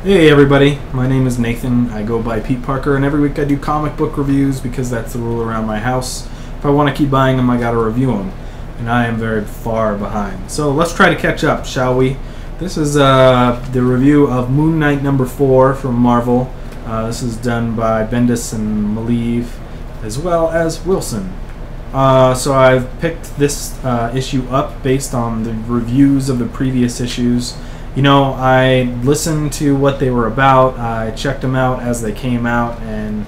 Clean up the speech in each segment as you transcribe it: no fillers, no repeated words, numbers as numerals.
Hey everybody, my name is Nathan. I go by Peteparker, and every week I do comic book reviews because that's the rule around my house. If I want to keep buying them, I gotta review them, and I am very far behind. So let's try to catch up, shall we? This is the review of Moon Knight #4 from Marvel. This is done by Bendis and Maleev, as well as Wilson. So I've picked this issue up based on the reviews of the previous issues. You know, I listened to what they were about, I checked them out as they came out, and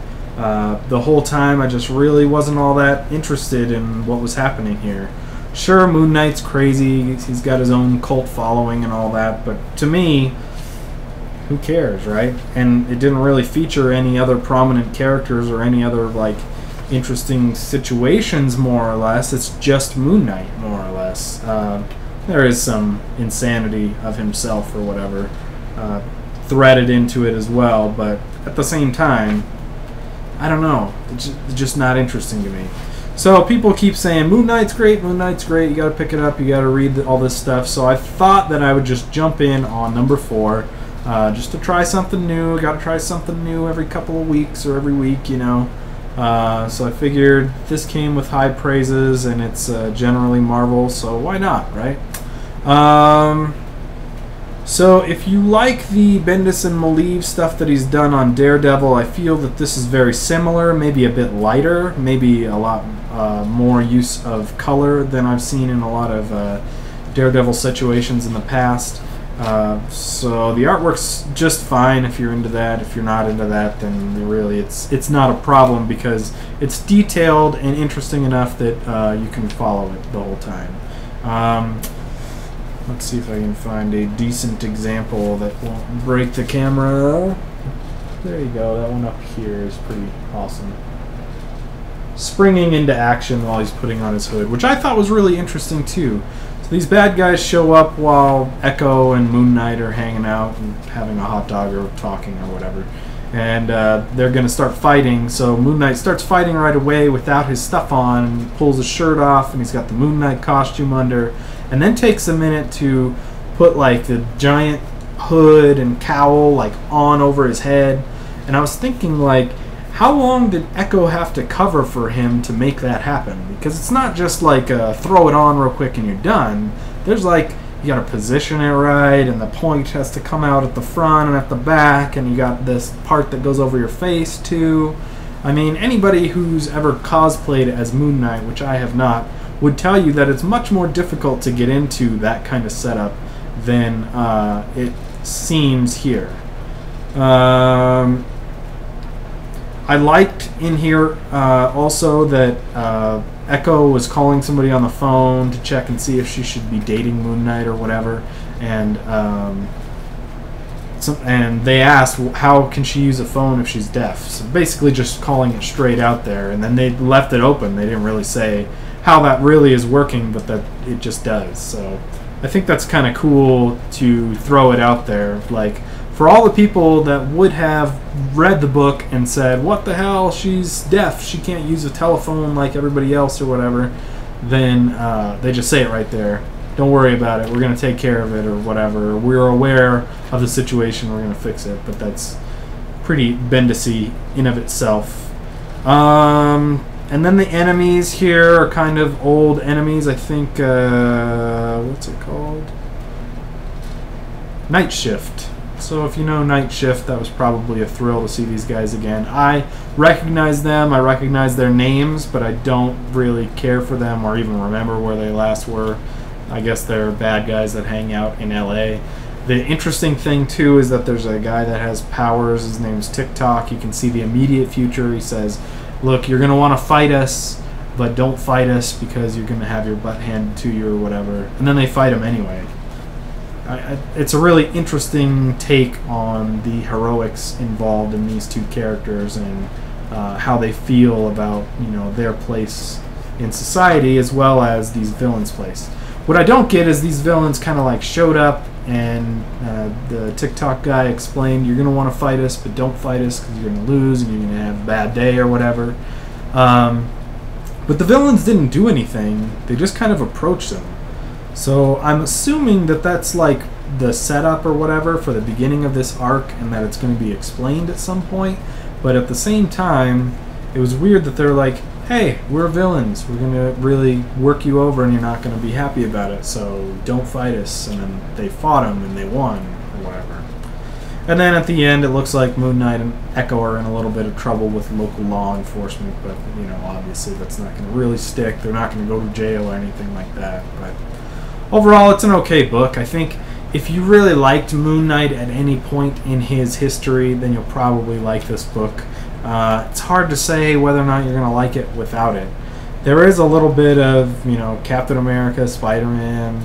the whole time I just really wasn't all that interested in what was happening here. Sure, Moon Knight's crazy, he's got his own cult following and all that, but to me, who cares, right? And it didn't really feature any other prominent characters or any other, like, interesting situations, more or less. It's just Moon Knight, more or less. There is some insanity of himself or whatever threaded into it as well, but at the same time, I don't know. It's just not interesting to me. So people keep saying, Moon Knight's great, you gotta pick it up, you gotta read all this stuff. So I thought that I would just jump in on #4 just to try something new. I gotta try something new every couple of weeks or every week, you know. So I figured this came with high praises, and it's generally Marvel, so why not, right? So if you like the Bendis and Maleev stuff that he's done on Daredevil, I feel that this is very similar, maybe a bit lighter, maybe a lot more use of color than I've seen in a lot of Daredevil situations in the past. So the artwork's just fine if you're into that. If you're not into that, then really it's not a problem because it's detailed and interesting enough that you can follow it the whole time. Let's see if I can find a decent example that won't break the camera. There you go, that one up here is pretty awesome. Springing into action while he's putting on his hood, which I thought was really interesting too. These bad guys show up while Echo and Moon Knight are hanging out and having a hot dog or talking or whatever. And they're going to start fighting, so Moon Knight starts fighting right away without his stuff on, and pulls his shirt off, and he's got the Moon Knight costume under, and then takes a minute to put like the giant hood and cowl like on over his head. And I was thinking, like, how long did Echo have to cover for him to make that happen? Because it's not just like throw it on real quick and you're done. There's like, you gotta position it right, and the point has to come out at the front and at the back, and you got this part that goes over your face too. I mean, anybody who's ever cosplayed as Moon Knight, which I have not, would tell you that it's much more difficult to get into that kind of setup than it seems here. I liked in here also that Echo was calling somebody on the phone to check and see if she should be dating Moon Knight or whatever, and they asked, how can she use a phone if she's deaf? So basically just calling it straight out there, and then they left it open. They didn't really say how that really is working, but that it just does. So I think that's kind of cool to throw it out there, like, for all the people that would have read the book and said, what the hell, she's deaf, she can't use a telephone like everybody else or whatever, then they just say it right there. Don't worry about it, we're going to take care of it or whatever. We're aware of the situation, we're going to fix it. But that's pretty Bendis-y in of itself. And then the enemies here are kind of old enemies. I think, what's it called? Night Shift. So if you know Night Shift, that was probably a thrill to see these guys again. I recognize them, I recognize their names, but I don't really care for them or even remember where they last were. I guess they're bad guys that hang out in LA. The interesting thing too is that there's a guy that has powers, his name's TikTok. You can see the immediate future. He says, look, you're going to want to fight us, but don't fight us because you're going to have your butt handed to you or whatever. And then they fight him anyway. It's a really interesting take on the heroics involved in these two characters and how they feel about, you know, their place in society as well as these villains' place. What I don't get is these villains kind of like showed up and the TikTok guy explained, you're going to want to fight us, but don't fight us because you're going to lose and you're going to have a bad day or whatever. But the villains didn't do anything. They just kind of approached them. So I'm assuming that that's like the setup or whatever for the beginning of this arc, and that it's going to be explained at some point. But at the same time, it was weird that they're like, hey, we're villains, we're going to really work you over and you're not going to be happy about it, so don't fight us. And then they fought him and they won, or whatever. And then at the end, it looks like Moon Knight and Echo are in a little bit of trouble with local law enforcement, but, you know, obviously that's not going to really stick. They're not going to go to jail or anything like that. But overall, it's an okay book. I think if you really liked Moon Knight at any point in his history, then you'll probably like this book. It's hard to say whether or not you're going to like it without it. There is a little bit of, you know, Captain America, Spider-Man,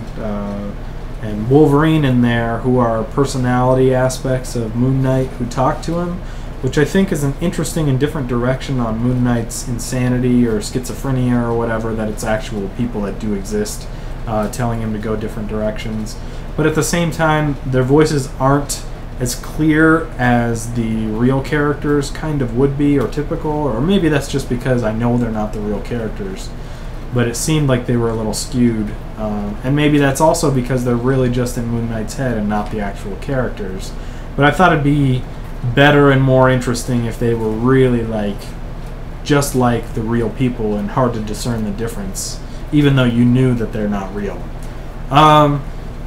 and Wolverine in there, who are personality aspects of Moon Knight who talk to him, which I think is an interesting and different direction on Moon Knight's insanity or schizophrenia or whatever, that it's actual people that do exist telling him to go different directions. But at the same time, their voices aren't as clear as the real characters kind of would be, or typical, or maybe that's just because I know they're not the real characters. But it seemed like they were a little skewed. And maybe that's also because they're really just in Moon Knight's head and not the actual characters. But I thought it'd be better and more interesting if they were really like just like the real people and hard to discern the difference, even though you knew that they're not real.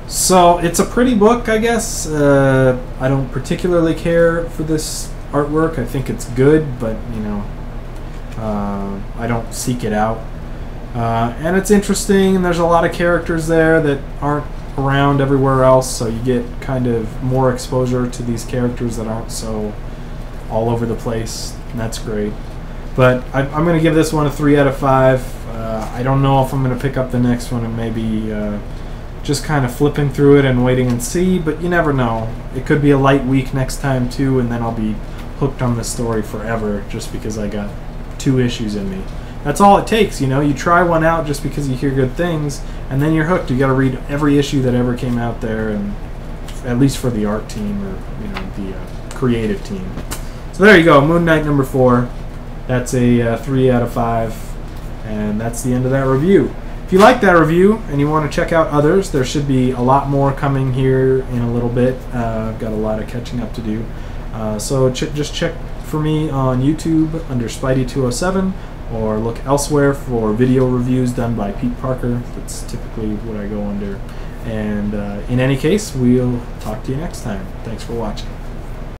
So it's a pretty book, I guess. I don't particularly care for this artwork. I think it's good, but, you know, I don't seek it out. And it's interesting, and there's a lot of characters there that aren't around everywhere else, so you get kind of more exposure to these characters that aren't so all over the place, and that's great. But I'm going to give this one a 3 out of 5. I don't know if I'm going to pick up the next one and maybe just kind of flipping through it and waiting and see, but you never know. It could be a light week next time too, and then I'll be hooked on this story forever just because I got 2 issues in me. That's all it takes, you know. You try one out just because you hear good things, and then you're hooked. You got to read every issue that ever came out there, and at least for the art team, or, you know, the creative team. So there you go, Moon Knight number 4. That's a 3 out of 5, and that's the end of that review. If you like that review and you want to check out others, there should be a lot more coming here in a little bit. I've got a lot of catching up to do. So just check for me on YouTube under Spidey207, or look elsewhere for video reviews done by Peteparker. That's typically what I go under. And in any case, we'll talk to you next time. Thanks for watching.